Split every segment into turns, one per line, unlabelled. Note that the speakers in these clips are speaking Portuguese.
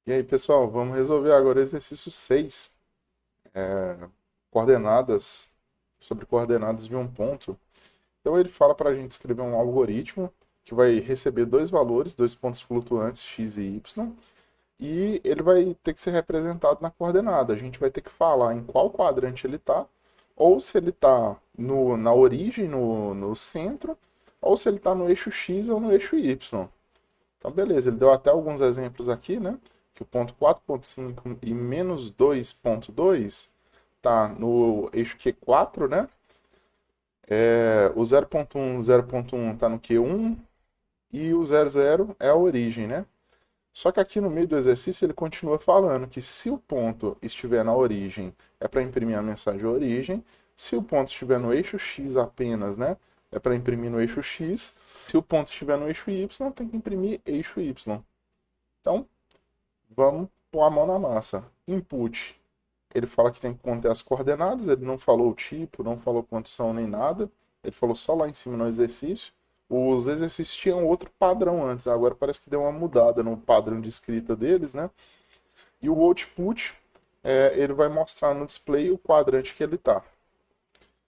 E aí, pessoal, vamos resolver agora o exercício 6, coordenadas, sobre coordenadas de um ponto. Então ele fala para a gente escrever um algoritmo que vai receber dois valores, dois pontos flutuantes, x e y, e ele vai ter que ser representado na coordenada. A gente vai ter que falar em qual quadrante ele está, ou se ele está na origem, no centro, ou se ele está no eixo x ou no eixo y. Então, beleza, ele deu até alguns exemplos aqui, né? Que o ponto 4,5 e menos 2,2 tá no eixo Q4, né? O 0,1 tá no Q1 e o 00 é a origem, né? Só que aqui no meio do exercício ele continua falando que se o ponto estiver na origem, é para imprimir a mensagem origem. Se o ponto estiver no eixo X apenas, né? É para imprimir no eixo X. Se o ponto estiver no eixo Y, tem que imprimir eixo Y. Então, vamos pôr a mão na massa. Input. Ele fala que tem que conter as coordenadas, ele não falou o tipo, não falou quantos são nem nada. Ele falou só lá em cima no exercício. Os exercícios tinham outro padrão antes, agora parece que deu uma mudada no padrão de escrita deles, né? E o output, ele vai mostrar no display o quadrante que ele está.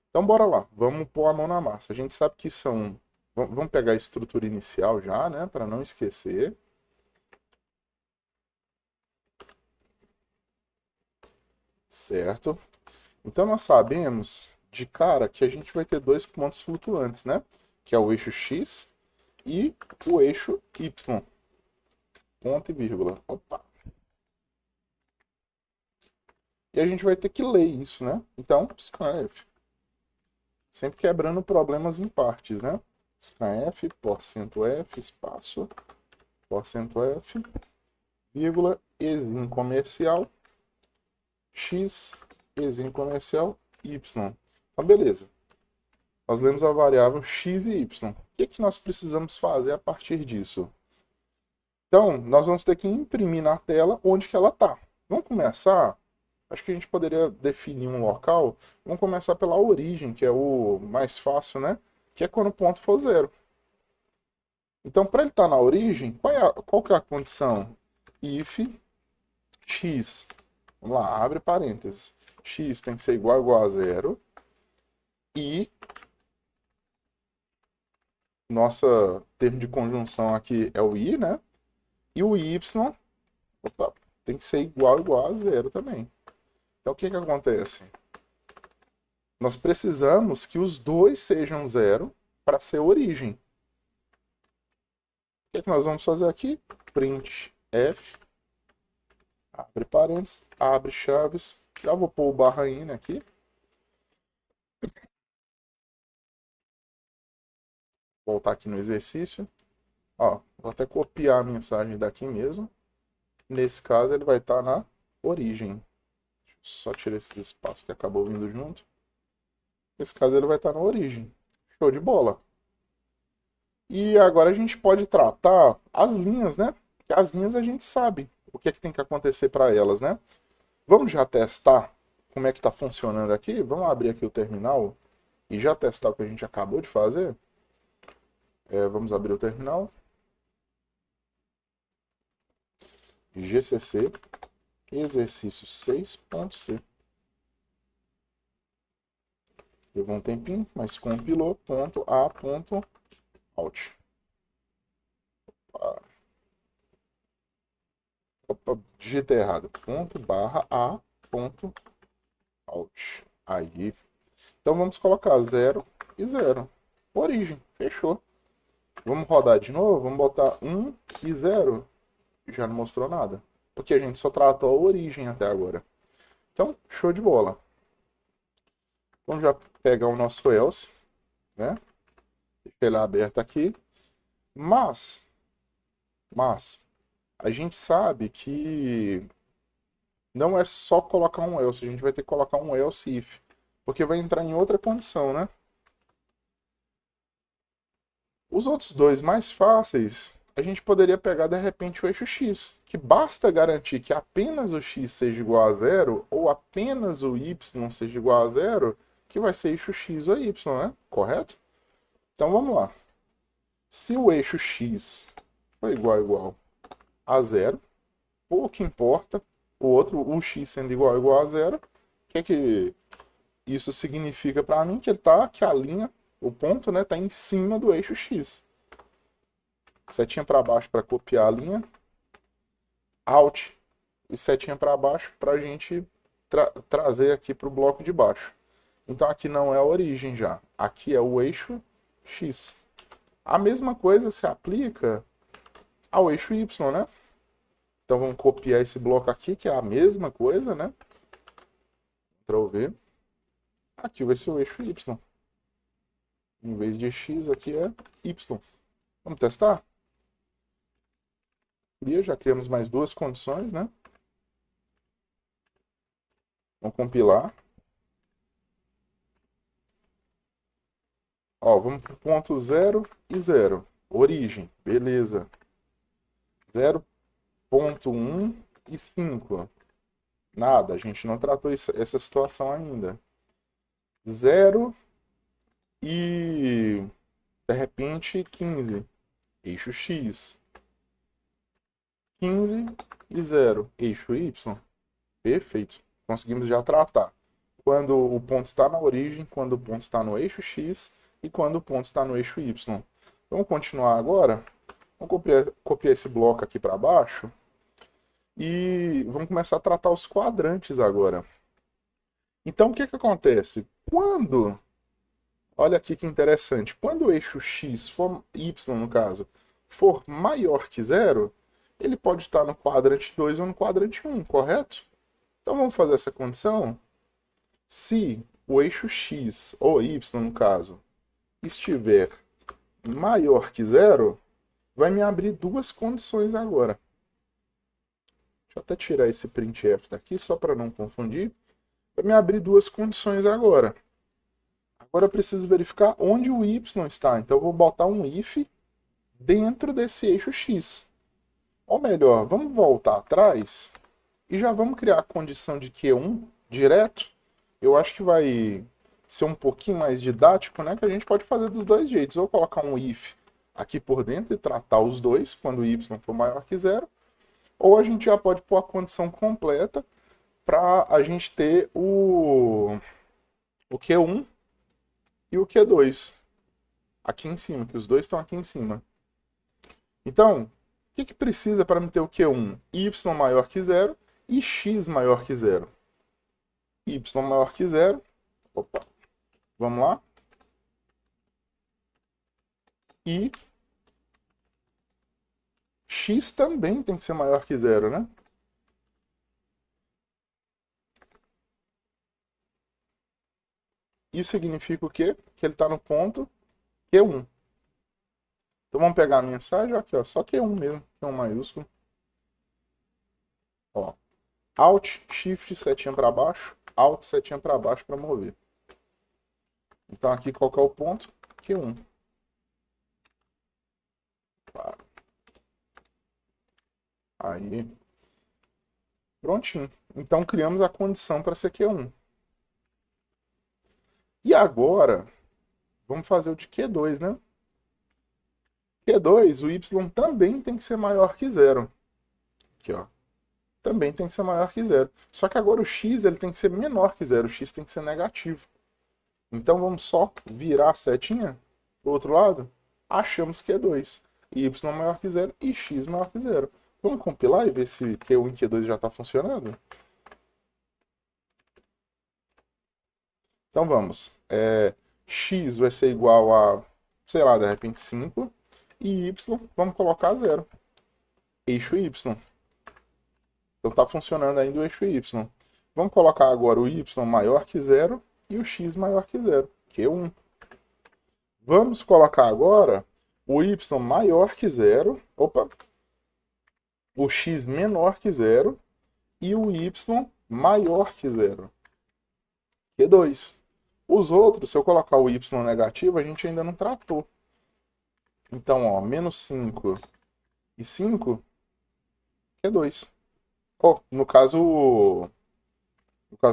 Então bora lá, vamos pôr a mão na massa. A gente sabe que são. Vamos pegar a estrutura inicial já, né? Para não esquecer. Certo? Então nós sabemos de cara que a gente vai ter dois pontos flutuantes, né? Que é o eixo x e o eixo y. Ponto e vírgula. Opa. E a gente vai ter que ler isso, né? Então, scanf. Sempre quebrando problemas em partes, né? Scanf, porcento f, espaço, porcento f, vírgula, exim comercial, x, exim comercial, y. Então, beleza. Nós lemos a variável x e y. O que nós precisamos fazer a partir disso? Então, nós vamos ter que imprimir na tela onde que ela está. Vamos começar, acho que a gente poderia definir um local. Vamos começar pela origem, que é o mais fácil, né? Que é quando o ponto for zero. Então, para ele estar na origem, qual que é a condição? If x, vamos lá, abre parênteses, x tem que ser igual a zero e nossa termo de conjunção aqui é o i, né? E o y, opa, tem que ser igual a zero também. Então o que que acontece? Nós precisamos que os dois sejam zero para ser origem. O que que nós vamos fazer aqui? Print f, abre parênteses, abre chaves, já vou pôr o barra in aqui. Voltar aqui no exercício. Ó, vou até copiar a mensagem daqui mesmo. Nesse caso ele vai estar na origem. Só tirar esses espaços que acabou vindo junto. Nesse caso ele vai estar na origem. Show de bola. E agora a gente pode tratar as linhas, né? Porque as linhas a gente sabe o que é que tem que acontecer para elas, né? Vamos já testar como é que está funcionando aqui? Vamos abrir aqui o terminal e já testar o que a gente acabou de fazer? Vamos abrir o terminal. GCC, exercício 6.c. Levou um tempinho, mas compilou. .a.out. Opa, digitei errado. ./a.out. Aí. Então vamos colocar 0 e 0. Origem. Fechou. Vamos rodar de novo. Vamos botar 1 e 0. Já não mostrou nada. Porque a gente só tratou a origem até agora. Então, show de bola. Vamos já pegar o nosso else, né? Deixa ele aberto aqui. Mas, a gente sabe que não é só colocar um else, a gente vai ter que colocar um else if, porque vai entrar em outra condição, né? Os outros dois mais fáceis, a gente poderia pegar de repente o eixo x, que basta garantir que apenas o x seja igual a zero ou apenas o y seja igual a zero, que vai ser eixo x ou y, né? Correto? Então vamos lá. Se o eixo x for igual a zero, pouco importa o outro, o x sendo igual a zero. O que é que isso significa para mim? Que a linha, o ponto, né, tá em cima do eixo x. Setinha para baixo para copiar a linha, Alt e setinha para baixo para a gente trazer aqui para o bloco de baixo. Então aqui não é a origem já, aqui é o eixo x. A mesma coisa se aplica ao eixo y, né? Então vamos copiar esse bloco aqui, que é a mesma coisa, né? Ctrl V. Aqui vai ser o eixo y. Em vez de x, aqui é y. Vamos testar? Já criamos mais duas condições, né? Vamos compilar. Ó, vamos para o ponto 0 e 0. Origem, beleza. 0.1 e 5. Nada, a gente não tratou essa situação ainda. 0 e, de repente, 15. Eixo X. 15 e 0. Eixo Y. Perfeito. Conseguimos já tratar. Quando o ponto está na origem, quando o ponto está no eixo X e quando o ponto está no eixo Y. Vamos continuar agora. Vamos copiar esse bloco aqui para baixo. E vamos começar a tratar os quadrantes agora. Então, o que acontece? Olha aqui que interessante, quando o eixo x, y no caso, for maior que zero, ele pode estar no quadrante 2 ou no quadrante 1, correto? Então vamos fazer essa condição. Se o eixo x, ou y no caso, estiver maior que zero, vai me abrir duas condições agora. Deixa eu até tirar esse printf daqui, só para não confundir. Vai me abrir duas condições agora. Agora eu preciso verificar onde o y está. Então eu vou botar um if dentro desse eixo x. Ou melhor, vamos voltar atrás e já vamos criar a condição de Q1 direto. Eu acho que vai ser um pouquinho mais didático, né? Que a gente pode fazer dos dois jeitos. Ou colocar um if aqui por dentro e tratar os dois quando o y for maior que zero. Ou a gente já pode pôr a condição completa para a gente ter o Q1 e o Q2 aqui em cima, que os dois estão aqui em cima. Então, o que precisa para me ter o Q1? Y maior que zero e x maior que zero. Y maior que zero. Opa, vamos lá. E x também tem que ser maior que zero, né? Isso significa o quê? Que ele está no ponto Q1. Então vamos pegar a mensagem, aqui, ó, só Q1 mesmo, Q1 maiúsculo. Ó, Alt, Shift, setinha para baixo, Alt, setinha para baixo para mover. Então aqui qual que é o ponto? Q1. Aí. Prontinho. Então criamos a condição para ser Q1. E agora, vamos fazer o de Q2, né? Q2, o Y também tem que ser maior que zero. Aqui, ó. Também tem que ser maior que zero. Só que agora o X ele tem que ser menor que zero. O X tem que ser negativo. Então vamos só virar a setinha pro outro lado. Achamos Q2. Y maior que zero e X maior que zero. Vamos compilar e ver se Q1 e Q2 já está funcionando? Então vamos. X vai ser igual a, sei lá, de repente 5. E Y, vamos colocar 0. Eixo Y. Então está funcionando ainda o eixo Y. Vamos colocar agora o Y maior que 0 e o X maior que 0, que é 1. Vamos colocar agora o Y maior que 0. Opa! O X menor que 0 e o Y maior que 0. Que é 2. Os outros, se eu colocar o Y negativo, a gente ainda não tratou. Então, ó, menos 5 e 5 é 2. Oh, no caso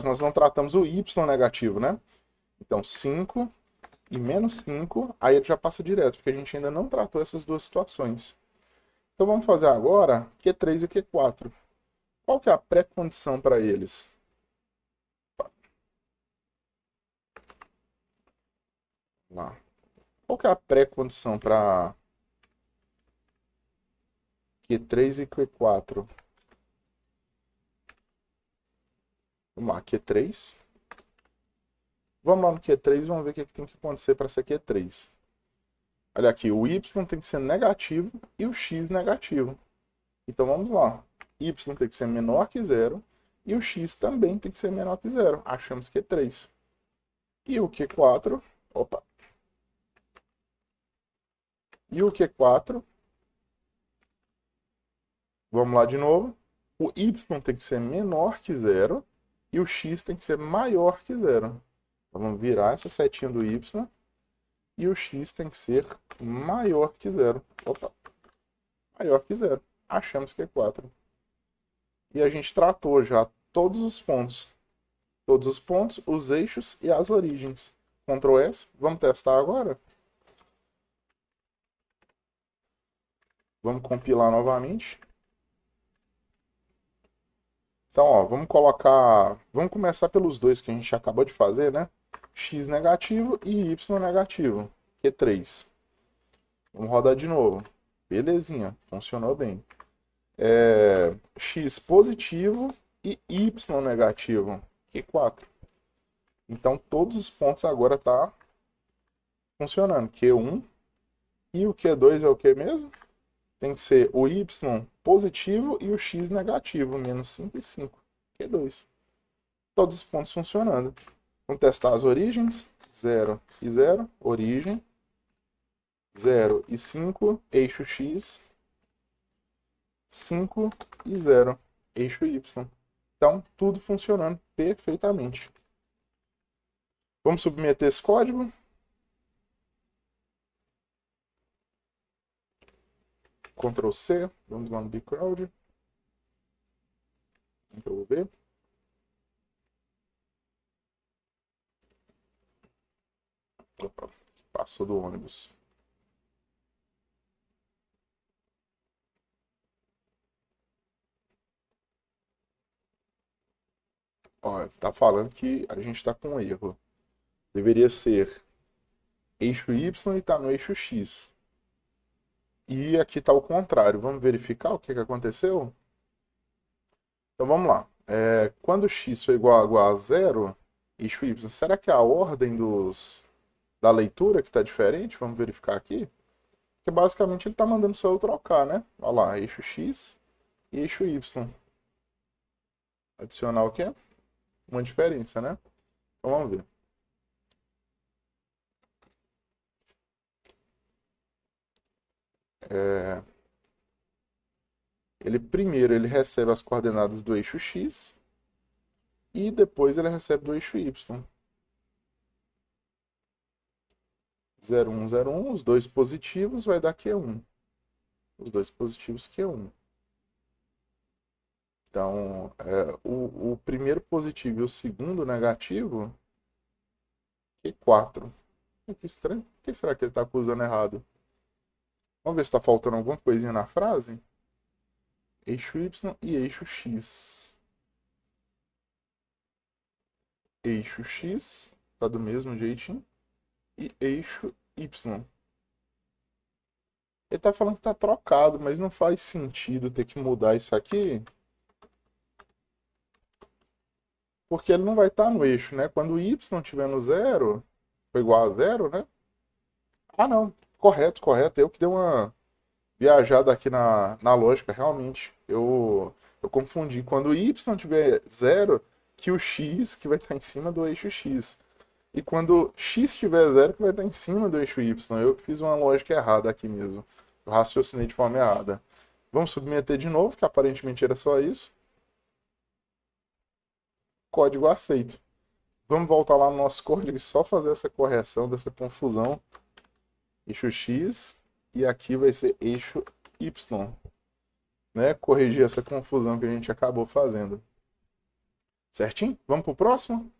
nós não tratamos o Y negativo, né? Então, 5 e menos 5, aí ele já passa direto, porque a gente ainda não tratou essas duas situações. Então, vamos fazer agora Q3 e Q4. Qual que é a pré-condição para eles? Lá. Qual que é a pré-condição para Q3 e Q4? Vamos lá, Q3. Vamos lá no Q3 e vamos ver o que tem que acontecer para ser Q3. Olha aqui, o Y tem que ser negativo e o X negativo. Então vamos lá. Y tem que ser menor que zero e o X também tem que ser menor que zero. Achamos Q3. E o Q4, opa. E o Q4, vamos lá de novo. O Y tem que ser menor que zero e o X tem que ser maior que zero. Então, vamos virar essa setinha do Y e o X tem que ser maior que zero. Opa, maior que zero. Achamos que é 4. E a gente tratou já todos os pontos. Todos os pontos, os eixos e as origens. Ctrl S. Vamos testar agora? Vamos compilar novamente. Então, ó, vamos colocar... Vamos começar pelos dois que a gente acabou de fazer, né? X negativo e Y negativo. Q3. Vamos rodar de novo. Belezinha, funcionou bem. X positivo e Y negativo. Q4. Então, todos os pontos agora tá funcionando. Q1 e o Q2 é o que mesmo? Tem que ser o Y positivo e o X negativo. Menos 5 e 5. Q2. Todos os pontos funcionando. Vamos testar as origens. 0 e 0. Origem. 0 e 5. Eixo X. 5 e 0. Eixo Y. Então, tudo funcionando perfeitamente. Vamos submeter esse código. Ctrl C. Vamos lá no bcrowd. Ctrl V. Opa, passou do ônibus. Ó, tá falando que a gente está com um erro. Deveria ser eixo Y e está no eixo X. E aqui está o contrário. Vamos verificar o que aconteceu? Então vamos lá. Quando x for igual a zero, eixo Y, será que a ordem da leitura que está diferente? Vamos verificar aqui. Porque basicamente ele está mandando só eu trocar, né? Olha lá, eixo X e eixo Y. Adicionar o quê? Uma diferença, né? Então vamos ver. Primeiro ele recebe as coordenadas do eixo X e depois ele recebe do eixo Y. 0, 1, 0, 1, os dois positivos vai dar Q1. Os dois positivos Q1. Então, o primeiro positivo e o segundo negativo, Q4. Que estranho. Por que será que ele está acusando errado? Vamos ver se está faltando alguma coisinha na frase. Eixo Y e eixo X. Eixo X, tá do mesmo jeitinho. E eixo Y. Ele tá falando que tá trocado, mas não faz sentido ter que mudar isso aqui. Porque ele não vai estar no eixo, né? Quando o Y estiver no zero, foi igual a zero, né? Ah, não. Correto, correto. Eu que dei uma viajada aqui na lógica, realmente. Eu confundi. Quando o Y tiver zero, que o X que vai estar em cima do eixo X. E quando X tiver zero, que vai estar em cima do eixo Y. Eu fiz uma lógica errada aqui mesmo. Eu raciocinei de forma errada. Vamos submeter de novo, que aparentemente era só isso. Código aceito. Vamos voltar lá no nosso código e só fazer essa correção dessa confusão. Eixo X e aqui vai ser eixo Y. Né? Corrigir essa confusão que a gente acabou fazendo. Certinho? Vamos para o próximo?